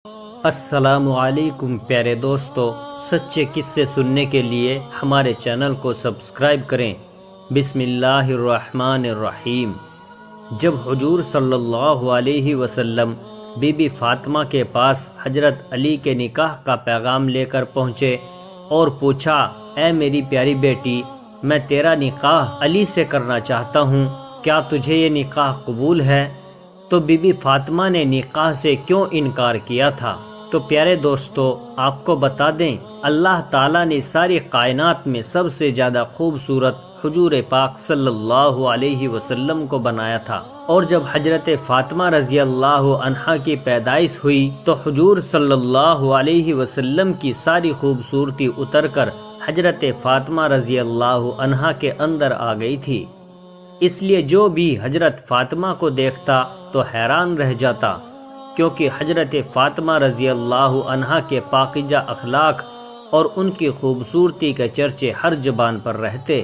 السلام علیکم پیارے دوستو، سچے قصے سننے کے لیے ہمارے چینل کو سبسکرائب کریں۔ بسم اللہ الرحمن الرحیم۔ جب حضور صلی اللہ علیہ وسلم بی بی فاطمہ کے پاس حضرت علی کے نکاح کا پیغام لے کر پہنچے اور پوچھا، اے میری پیاری بیٹی، میں تیرا نکاح علی سے کرنا چاہتا ہوں، کیا تجھے یہ نکاح قبول ہے؟ تو بی بی فاطمہ نے نکاح سے کیوں انکار کیا تھا؟ تو پیارے دوستو، آپ کو بتا دیں، اللہ تعالیٰ نے ساری کائنات میں سب سے زیادہ خوبصورت حضور پاک صلی اللہ علیہ وسلم کو بنایا تھا، اور جب حضرت فاطمہ رضی اللہ عنہا کی پیدائش ہوئی تو حضور صلی اللہ علیہ وسلم کی ساری خوبصورتی اتر کر حضرت فاطمہ رضی اللہ عنہا کے اندر آ گئی تھی۔ اس لیے جو بھی حضرت فاطمہ کو دیکھتا تو حیران رہ جاتا، کیونکہ حضرت فاطمہ رضی اللہ عنہا کے پاکیزہ اخلاق اور ان کی خوبصورتی کے چرچے ہر زبان پر رہتے۔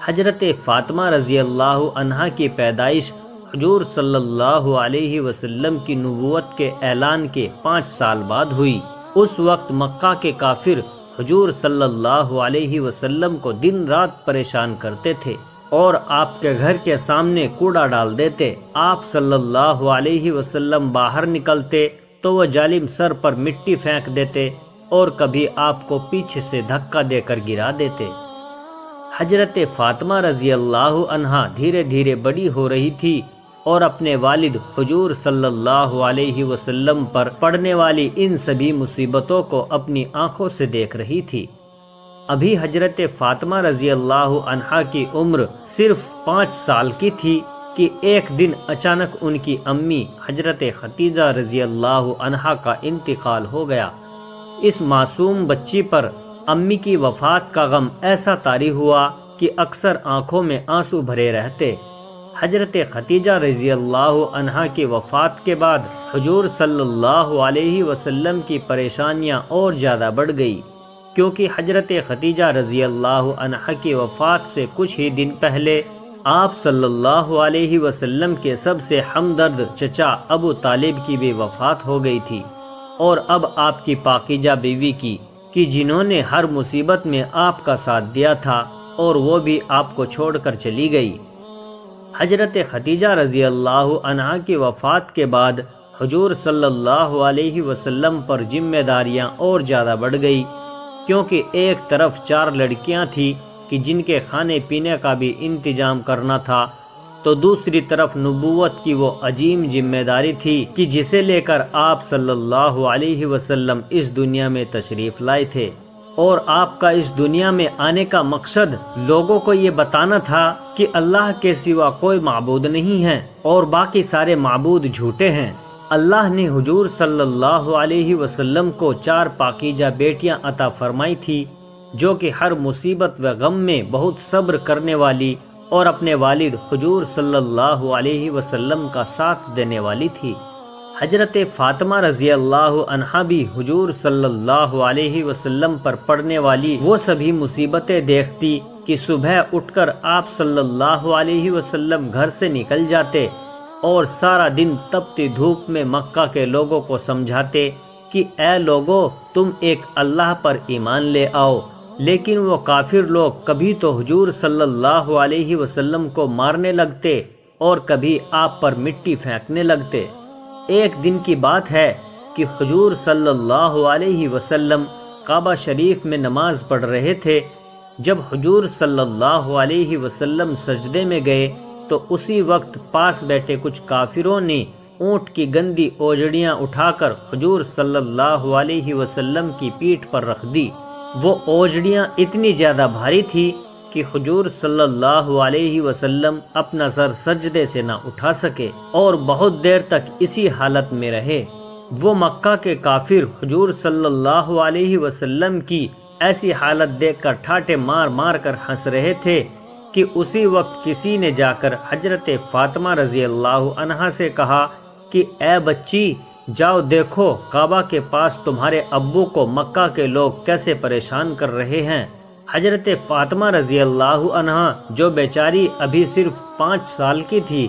حضرت فاطمہ رضی اللہ عنہا کی پیدائش حضور صلی اللہ علیہ وسلم کی نبوت کے اعلان کے 5 سال بعد ہوئی۔ اس وقت مکہ کے کافر حضور صلی اللہ علیہ وسلم کو دن رات پریشان کرتے تھے اور آپ کے گھر کے سامنے کوڑا ڈال دیتے۔ آپ صلی اللہ علیہ وسلم باہر نکلتے تو وہ ظالم سر پر مٹی پھینک دیتے اور کبھی آپ کو پیچھے سے دھکا دے کر گرا دیتے۔ حضرت فاطمہ رضی اللہ عنہا دھیرے دھیرے بڑی ہو رہی تھی اور اپنے والد حضور صلی اللہ علیہ وسلم پر پڑنے والی ان سبھی مصیبتوں کو اپنی آنکھوں سے دیکھ رہی تھی۔ ابھی حضرت فاطمہ رضی اللہ عنہا کی عمر صرف 5 سال کی تھی کہ ایک دن اچانک ان کی امی حضرت خدیجہ رضی اللہ عنہا کا انتقال ہو گیا۔ اس معصوم بچی پر امی کی وفات کا غم ایسا طاری ہوا کہ اکثر آنکھوں میں آنسو بھرے رہتے۔ حضرت خدیجہ رضی اللہ عنہا کی وفات کے بعد حضور صلی اللہ علیہ وسلم کی پریشانیاں اور زیادہ بڑھ گئی، کیونکہ حضرت خدیجہ رضی اللہ عنہا کی وفات سے کچھ ہی دن پہلے آپ صلی اللہ علیہ وسلم کے سب سے ہمدرد چچا ابو طالب کی بھی وفات ہو گئی تھی، اور اب آپ کی پاکیزہ بیوی کی کہ جنہوں نے ہر مصیبت میں آپ کا ساتھ دیا تھا، اور وہ بھی آپ کو چھوڑ کر چلی گئی۔ حضرت خدیجہ رضی اللہ عنہا کی وفات کے بعد حضور صلی اللہ علیہ وسلم پر ذمہ داریاں اور زیادہ بڑھ گئی، کیونکہ ایک طرف 4 لڑکیاں تھیں کہ جن کے کھانے پینے کا بھی انتظام کرنا تھا، تو دوسری طرف نبوت کی وہ عظیم ذمہ داری تھی کہ جسے لے کر آپ صلی اللہ علیہ وسلم اس دنیا میں تشریف لائے تھے، اور آپ کا اس دنیا میں آنے کا مقصد لوگوں کو یہ بتانا تھا کہ اللہ کے سوا کوئی معبود نہیں ہے اور باقی سارے معبود جھوٹے ہیں۔ اللہ نے حضور صلی اللہ علیہ وسلم کو 4 پاکیزہ بیٹیاں عطا فرمائی تھی، جو کہ ہر مصیبت و غم میں بہت صبر کرنے والی اور اپنے والد حضور صلی اللہ علیہ وسلم کا ساتھ دینے والی تھی۔ حضرت فاطمہ رضی اللہ عنہا بھی حضور صلی اللہ علیہ وسلم پر پڑنے والی وہ سبھی مصیبتیں دیکھتی کہ صبح اٹھ کر آپ صلی اللہ علیہ وسلم گھر سے نکل جاتے اور سارا دن تپتی دھوپ میں مکہ کے لوگوں کو سمجھاتے کہ اے لوگو، تم ایک اللہ پر ایمان لے آؤ، لیکن وہ کافر لوگ کبھی تو حضور صلی اللہ علیہ وسلم کو مارنے لگتے اور کبھی آپ پر مٹی پھینکنے لگتے۔ ایک دن کی بات ہے کہ حضور صلی اللہ علیہ وسلم کعبہ شریف میں نماز پڑھ رہے تھے۔ جب حضور صلی اللہ علیہ وسلم سجدے میں گئے تو اسی وقت پاس بیٹھے کچھ کافروں نے اونٹ کی گندی اوجڑیاں اٹھا کر حضور صلی اللہ علیہ وسلم کی پیٹھ پر رکھ دی۔ وہ اوجڑیاں اتنی زیادہ بھاری تھی کہ حضور صلی اللہ علیہ وسلم اپنا سر سجدے سے نہ اٹھا سکے اور بہت دیر تک اسی حالت میں رہے۔ وہ مکہ کے کافر حضور صلی اللہ علیہ وسلم کی ایسی حالت دیکھ کر ٹھاٹے مار مار کر ہنس رہے تھے کہ اسی وقت کسی نے جا کر حضرت فاطمہ رضی اللہ عنہا سے کہا کہ اے بچی، جاؤ دیکھو کعبہ کے پاس تمہارے ابو کو مکہ کے لوگ کیسے پریشان کر رہے ہیں۔ حضرت فاطمہ رضی اللہ عنہا جو بیچاری ابھی صرف 5 سال کی تھی،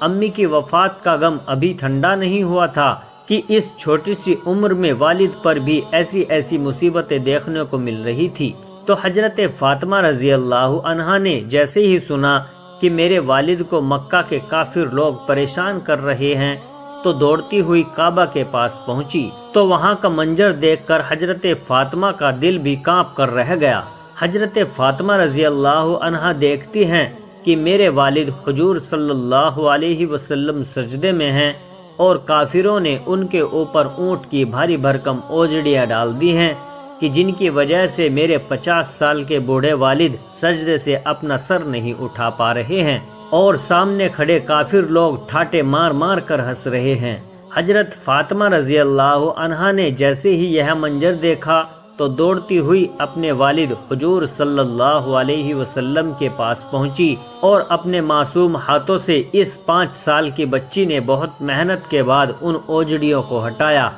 امی کی وفات کا غم ابھی ٹھنڈا نہیں ہوا تھا کہ اس چھوٹی سی عمر میں والد پر بھی ایسی ایسی مصیبتیں دیکھنے کو مل رہی تھی۔ تو حضرت فاطمہ رضی اللہ عنہا نے جیسے ہی سنا کہ میرے والد کو مکہ کے کافر لوگ پریشان کر رہے ہیں تو دوڑتی ہوئی کعبہ کے پاس پہنچی، تو وہاں کا منظر دیکھ کر حضرت فاطمہ کا دل بھی کانپ کر رہ گیا۔ حضرت فاطمہ رضی اللہ عنہا دیکھتی ہیں کہ میرے والد حضور صلی اللہ علیہ وسلم سجدے میں ہیں اور کافروں نے ان کے اوپر اونٹ کی بھاری بھرکم اوجڑیاں ڈال دی ہیں کہ جن کی وجہ سے میرے 50 سال کے بوڑھے والد سجدے سے اپنا سر نہیں اٹھا پا رہے ہیں اور سامنے کھڑے کافر لوگ ٹھاٹے مار مار کر ہنس رہے ہیں۔ حضرت فاطمہ رضی اللہ عنہا نے جیسے ہی یہ منظر دیکھا تو دوڑتی ہوئی اپنے والد حضور صلی اللہ علیہ وسلم کے پاس پہنچی اور اپنے معصوم ہاتھوں سے اس 5 سال کی بچی نے بہت محنت کے بعد ان اوجڑیوں کو ہٹایا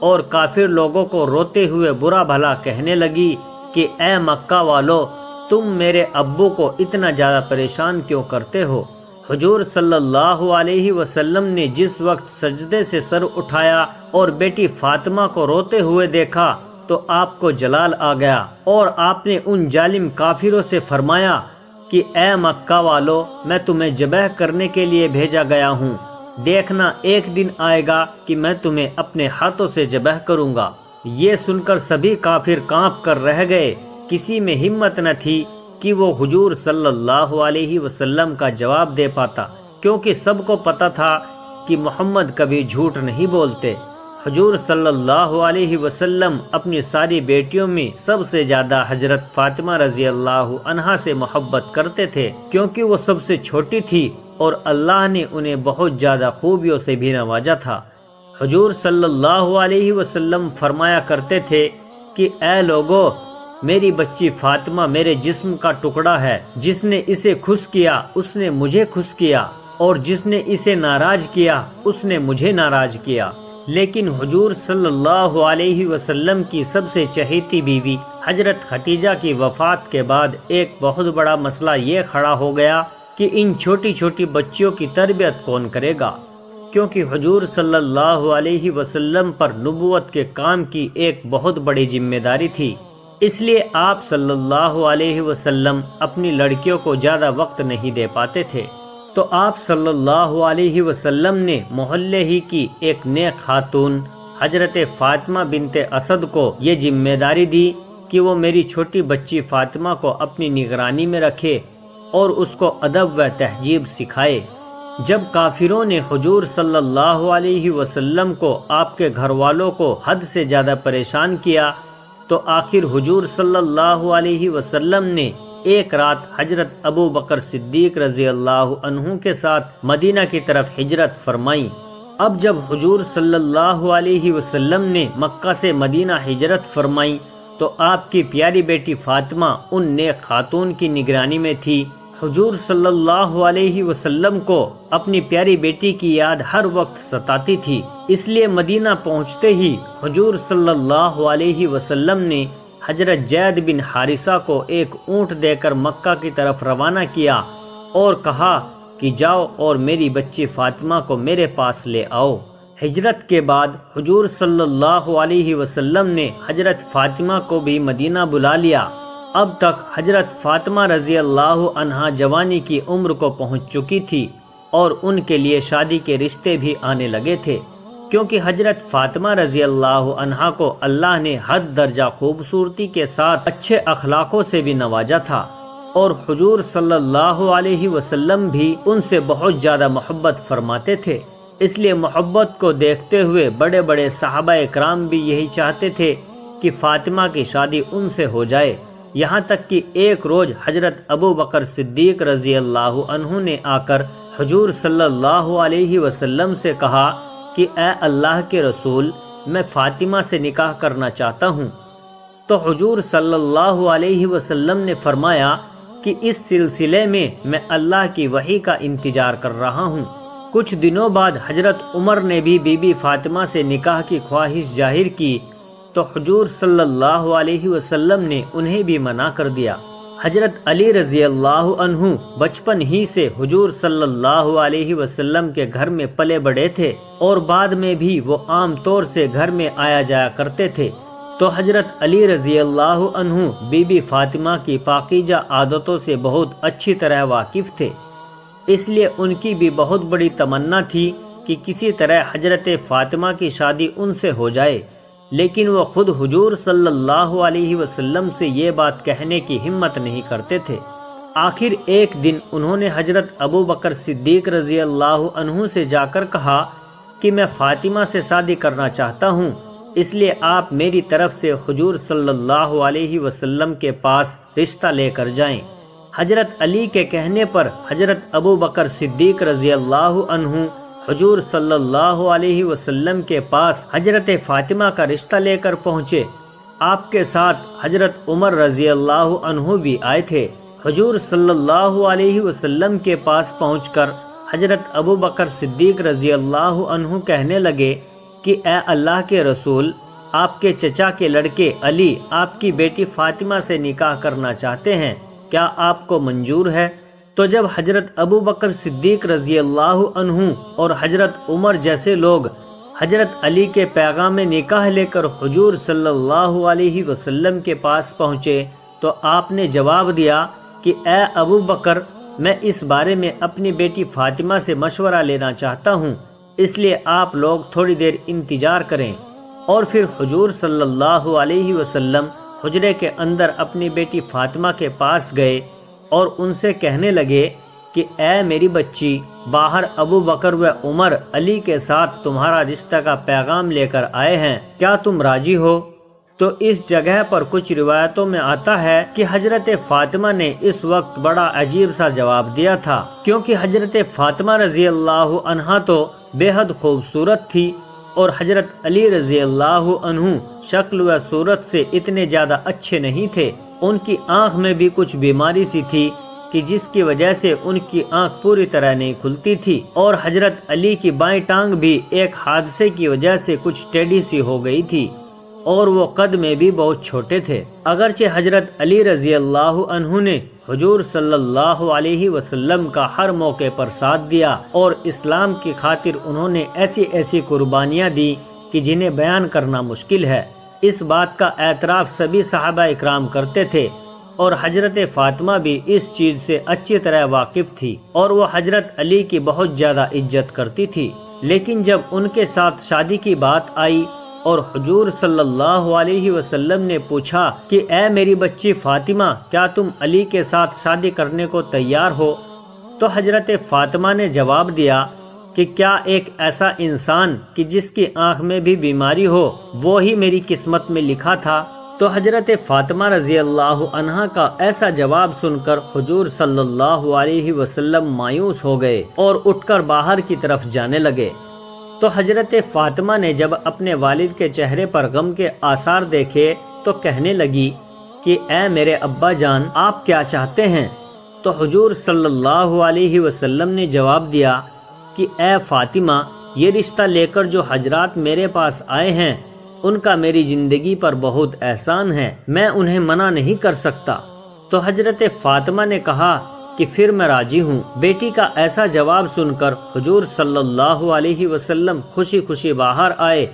اور کافر لوگوں کو روتے ہوئے برا بھلا کہنے لگی کہ اے مکہ والو، تم میرے ابو کو اتنا زیادہ پریشان کیوں کرتے ہو؟ حضور صلی اللہ علیہ وسلم نے جس وقت سجدے سے سر اٹھایا اور بیٹی فاطمہ کو روتے ہوئے دیکھا تو آپ کو جلال آ گیا اور آپ نے ان ظالم کافروں سے فرمایا کہ اے مکہ والو، میں تمہیں ذبح کرنے کے لیے بھیجا گیا ہوں، دیکھنا ایک دن آئے گا کہ میں تمہیں اپنے ہاتھوں سے ذبح کروں گا۔ یہ سن کر سبھی کافر کانپ کر رہ گئے، کسی میں ہمت نہ تھی کہ وہ حضور صلی اللہ علیہ وسلم کا جواب دے پاتا، کیونکہ سب کو پتا تھا کہ محمد کبھی جھوٹ نہیں بولتے۔ حضور صلی اللہ علیہ وسلم اپنی ساری بیٹیوں میں سب سے زیادہ حضرت فاطمہ رضی اللہ عنہا سے محبت کرتے تھے، کیونکہ وہ سب سے چھوٹی تھی اور اللہ نے انہیں بہت زیادہ خوبیوں سے بھی نوازا تھا۔ حضور صلی اللہ علیہ وسلم فرمایا کرتے تھے کہ اے لوگو، میری بچی فاطمہ میرے جسم کا ٹکڑا ہے، جس نے اسے خوش کیا اس نے مجھے خوش کیا اور جس نے اسے ناراض کیا اس نے مجھے ناراض کیا۔ لیکن حضور صلی اللہ علیہ وسلم کی سب سے چہیتی بیوی حضرت خدیجہ کی وفات کے بعد ایک بہت بڑا مسئلہ یہ کھڑا ہو گیا کہ ان چھوٹی چھوٹی بچیوں کی تربیت کون کرے گا، کیونکہ حضور صلی اللہ علیہ وسلم پر نبوت کے کام کی ایک بہت بڑی ذمہ داری تھی۔ اس لیے آپ صلی اللہ علیہ وسلم اپنی لڑکیوں کو زیادہ وقت نہیں دے پاتے تھے، تو آپ صلی اللہ علیہ وسلم نے محلے ہی کی ایک نیک خاتون حضرت فاطمہ بنت اسد کو یہ ذمہ داری دی کہ وہ میری چھوٹی بچی فاطمہ کو اپنی نگرانی میں رکھے اور اس کو ادب و تہذیب سکھائے۔ جب کافروں نے حضور صلی اللہ علیہ وسلم کو آپ کے گھر والوں کو حد سے زیادہ پریشان کیا تو آخر حضور صلی اللہ علیہ وسلم نے ایک رات حضرت ابو بکر صدیق رضی اللہ عنہ کے ساتھ مدینہ کی طرف ہجرت فرمائی۔ اب جب حضور صلی اللہ علیہ وسلم نے مکہ سے مدینہ ہجرت فرمائی تو آپ کی پیاری بیٹی فاطمہ ان نیک خاتون کی نگرانی میں تھی۔ حضور صلی اللہ علیہ وسلم کو اپنی پیاری بیٹی کی یاد ہر وقت ستاتی تھی، اس لیے مدینہ پہنچتے ہی حضور صلی اللہ علیہ وسلم نے حضرت زید بن حارثہ کو ایک اونٹ دے کر مکہ کی طرف روانہ کیا اور کہا کہ جاؤ اور میری بچی فاطمہ کو میرے پاس لے آؤ۔ ہجرت کے بعد حضور صلی اللہ علیہ وسلم نے حضرت فاطمہ کو بھی مدینہ بلا لیا۔ اب تک حضرت فاطمہ رضی اللہ عنہا جوانی کی عمر کو پہنچ چکی تھی اور ان کے لیے شادی کے رشتے بھی آنے لگے تھے، کیونکہ حضرت فاطمہ رضی اللہ عنہا کو اللہ نے حد درجہ خوبصورتی کے ساتھ اچھے اخلاقوں سے بھی نوازا تھا اور حضور صلی اللہ علیہ وسلم بھی ان سے بہت زیادہ محبت فرماتے تھے۔ اس لیے محبت کو دیکھتے ہوئے بڑے بڑے صحابہ اکرام بھی یہی چاہتے تھے کہ فاطمہ کی شادی ان سے ہو جائے، یہاں تک کہ ایک روز حضرت ابو بکر صدیق رضی اللہ عنہ نے آ کر حضور صلی اللہ علیہ وسلم سے کہا کہ اے اللہ کے رسول، میں فاطمہ سے نکاح کرنا چاہتا ہوں۔ تو حضور صلی اللہ علیہ وسلم نے فرمایا کہ اس سلسلے میں اللہ کی وحی کا انتظار کر رہا ہوں۔ کچھ دنوں بعد حضرت عمر نے بھی بی بی فاطمہ سے نکاح کی خواہش ظاہر کی تو حضور صلی اللہ علیہ وسلم نے انہیں بھی منع کر دیا۔ حضرت علی رضی اللہ عنہ بچپن ہی سے حضور صلی اللہ علیہ وسلم کے گھر میں پلے بڑے تھے اور بعد میں بھی وہ عام طور سے گھر میں آیا جایا کرتے تھے، تو حضرت علی رضی اللہ عنہ بی بی فاطمہ کی پاکیزہ عادتوں سے بہت اچھی طرح واقف تھے، اس لیے ان کی بھی بہت بڑی تمنا تھی کہ کسی طرح حضرت فاطمہ کی شادی ان سے ہو جائے، لیکن وہ خود حضور صلی اللہ علیہ وسلم سے یہ بات کہنے کی ہمت نہیں کرتے تھے۔ آخر ایک دن انہوں نے حضرت ابو بکر صدیق رضی اللہ عنہ سے جا کر کہا کہ میں فاطمہ سے شادی کرنا چاہتا ہوں، اس لیے آپ میری طرف سے حضور صلی اللہ علیہ وسلم کے پاس رشتہ لے کر جائیں۔ حضرت علی کے کہنے پر حضرت ابو بکر صدیق رضی اللہ عنہ حضور صلی اللہ علیہ وسلم کے پاس حضرت فاطمہ کا رشتہ لے کر پہنچے۔ آپ کے ساتھ حضرت عمر رضی اللہ عنہ بھی آئے تھے۔ حضور صلی اللہ علیہ وسلم کے پاس پہنچ کر حضرت ابو بکر صدیق رضی اللہ عنہ کہنے لگے کہ اے اللہ کے رسول، آپ کے چچا کے لڑکے علی آپ کی بیٹی فاطمہ سے نکاح کرنا چاہتے ہیں، کیا آپ کو منظور ہے؟ تو جب حضرت ابو بکر صدیق رضی اللہ عنہ اور حضرت عمر جیسے لوگ حضرت علی کے پیغام نکاح لے کر حضور صلی اللہ علیہ وسلم کے پاس پہنچے تو آپ نے جواب دیا کہ اے ابو بکر، میں اس بارے میں اپنی بیٹی فاطمہ سے مشورہ لینا چاہتا ہوں، اس لیے آپ لوگ تھوڑی دیر انتظار کریں۔ اور پھر حضور صلی اللہ علیہ وسلم حجرے کے اندر اپنی بیٹی فاطمہ کے پاس گئے اور ان سے کہنے لگے کہ اے میری بچی، باہر ابو بکر و عمر علی کے ساتھ تمہارا رشتہ کا پیغام لے کر آئے ہیں، کیا تم راضی ہو؟ تو اس جگہ پر کچھ روایتوں میں آتا ہے کہ حضرت فاطمہ نے اس وقت بڑا عجیب سا جواب دیا تھا، کیونکہ حضرت فاطمہ رضی اللہ عنہا تو بے حد خوبصورت تھی اور حضرت علی رضی اللہ عنہ شکل و صورت سے اتنے زیادہ اچھے نہیں تھے۔ ان کی آنکھ میں بھی کچھ بیماری سی تھی کہ جس کی وجہ سے ان کی آنکھ پوری طرح نہیں کھلتی تھی، اور حضرت علی کی بائیں ٹانگ بھی ایک حادثے کی وجہ سے کچھ ٹیڑھی سی ہو گئی تھی، اور وہ قد میں بھی بہت چھوٹے تھے۔ اگرچہ حضرت علی رضی اللہ عنہ نے حضور صلی اللہ علیہ وسلم کا ہر موقع پر ساتھ دیا اور اسلام کی خاطر انہوں نے ایسی ایسی قربانیاں دی کہ جنہیں بیان کرنا مشکل ہے، اس بات کا اعتراف سبھی صحابہ اکرام کرتے تھے، اور حضرت فاطمہ بھی اس چیز سے اچھی طرح واقف تھی اور وہ حضرت علی کی بہت زیادہ عزت کرتی تھی۔ لیکن جب ان کے ساتھ شادی کی بات آئی اور حضور صلی اللہ علیہ وسلم نے پوچھا کہ اے میری بچی فاطمہ، کیا تم علی کے ساتھ شادی کرنے کو تیار ہو؟ تو حضرت فاطمہ نے جواب دیا کہ کیا ایک ایسا انسان کہ جس کی آنکھ میں بھی بیماری ہو، وہی میری قسمت میں لکھا تھا؟ تو حضرت فاطمہ رضی اللہ عنہا کا ایسا جواب سن کر حضور صلی اللہ علیہ وسلم مایوس ہو گئے اور اٹھ کر باہر کی طرف جانے لگے۔ تو حضرت فاطمہ نے جب اپنے والد کے چہرے پر غم کے آثار دیکھے تو کہنے لگی کہ اے میرے ابا جان، آپ کیا چاہتے ہیں؟ تو حضور صلی اللہ علیہ وسلم نے جواب دیا کہ اے فاطمہ، یہ رشتہ لے کر جو حضرات میرے پاس آئے ہیں ان کا میری زندگی پر بہت احسان ہے، میں انہیں منع نہیں کر سکتا۔ تو حضرت فاطمہ نے کہا کہ پھر میں راضی ہوں۔ بیٹی کا ایسا جواب سن کر حضور صلی اللہ علیہ وسلم خوشی خوشی باہر آئے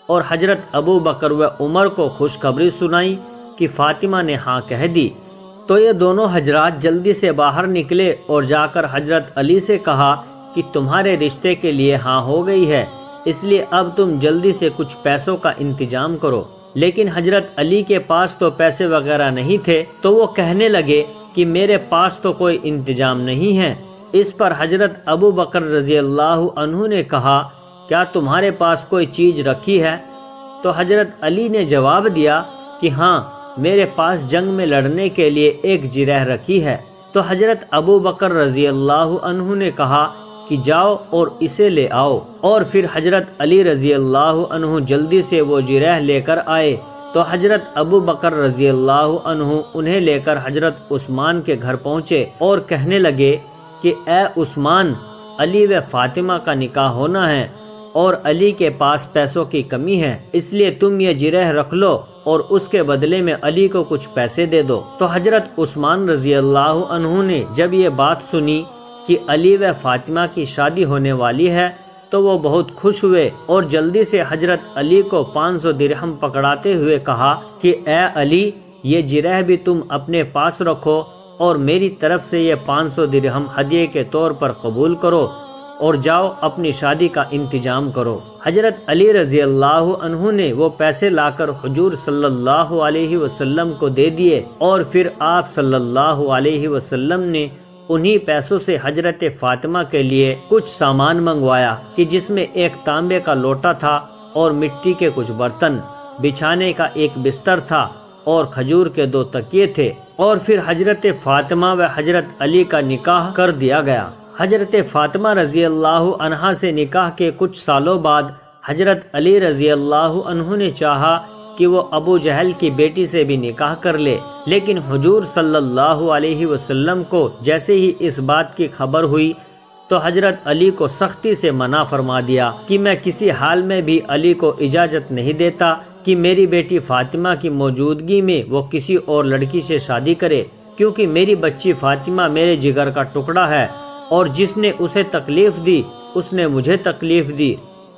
اور حضرت ابو بکر و عمر کو خوشخبری سنائی کہ فاطمہ نے ہاں کہہ دی۔ تو یہ دونوں حضرات جلدی سے باہر نکلے اور جا کر حضرت علی سے کہا کہ تمہارے رشتے کے لیے ہاں ہو گئی ہے، اس لیے اب تم جلدی سے کچھ پیسوں کا انتظام کرو۔ لیکن حضرت علی کے پاس تو پیسے وغیرہ نہیں تھے، تو وہ کہنے لگے کہ میرے پاس تو کوئی انتظام نہیں ہے۔ اس پر حضرت ابو بکر رضی اللہ عنہ نے کہا کیا تمہارے پاس کوئی چیز رکھی ہے؟ تو حضرت علی نے جواب دیا کہ ہاں، میرے پاس جنگ میں لڑنے کے لیے ایک جرح رکھی ہے۔ تو حضرت ابو بکر رضی اللہ عنہ نے کہا کہ جاؤ اور اسے لے آؤ، اور پھر حضرت علی رضی اللہ عنہ جلدی سے وہ جرح لے کر آئے۔ تو حضرت ابو بکر رضی اللہ عنہ انہیں لے کر حضرت عثمان کے گھر پہنچے اور کہنے لگے کہ اے عثمان، علی و فاطمہ کا نکاح ہونا ہے اور علی کے پاس پیسوں کی کمی ہے، اس لیے تم یہ جرح رکھ لو اور اس کے بدلے میں علی کو کچھ پیسے دے دو۔ تو حضرت عثمان رضی اللہ عنہ نے جب یہ بات سنی کہ علی و فاطمہ کی شادی ہونے والی ہے تو وہ بہت خوش ہوئے اور جلدی سے حضرت علی کو 500 درہم پکڑاتے ہوئے کہا کہ اے علی، یہ جرح بھی تم اپنے پاس رکھو اور میری طرف سے یہ 500 درہم ہدیے کے طور پر قبول کرو اور جاؤ اپنی شادی کا انتظام کرو۔ حضرت علی رضی اللہ عنہ نے وہ پیسے لا کر حضور صلی اللہ علیہ وسلم کو دے دیے اور پھر آپ صلی اللہ علیہ وسلم نے انہی پیسوں سے حضرت فاطمہ کے لیے کچھ سامان منگوایا کہ جس میں ایک تانبے کا لوٹا تھا اور مٹی کے کچھ برتن، بچھانے کا ایک بستر تھا اور کھجور کے 2 تکیے تھے، اور پھر حضرت فاطمہ و حضرت علی کا نکاح کر دیا گیا۔ حضرت فاطمہ رضی اللہ عنہا سے نکاح کے کچھ سالوں بعد حضرت علی رضی اللہ عنہ نے چاہا کہ وہ ابو جہل کی بیٹی سے بھی نکاح کر لے، لیکن حضور صلی اللہ علیہ وسلم کو جیسے ہی اس بات کی خبر ہوئی تو حضرت علی کو سختی سے منع فرما دیا کہ میں کسی حال میں بھی علی کو اجازت نہیں دیتا کہ میری بیٹی فاطمہ کی موجودگی میں وہ کسی اور لڑکی سے شادی کرے، کیونکہ میری بچی فاطمہ میرے جگر کا ٹکڑا ہے اور جس نے اسے تکلیف دی اس نے مجھے تکلیف دی،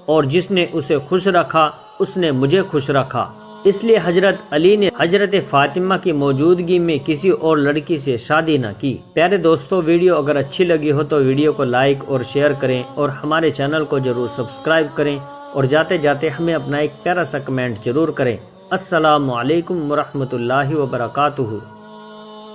اور جس نے اسے خوش رکھا اس نے مجھے خوش رکھا۔ اس لیے حضرت علی نے حضرت فاطمہ کی موجودگی میں کسی اور لڑکی سے شادی نہ کی۔ پیارے دوستو، ویڈیو اگر اچھی لگی ہو تو ویڈیو کو لائک اور شیئر کریں اور ہمارے چینل کو ضرور سبسکرائب کریں، اور جاتے جاتے ہمیں اپنا ایک پیارا سا کمنٹ ضرور کریں۔ السلام علیکم ورحمۃ اللہ وبرکاتہ۔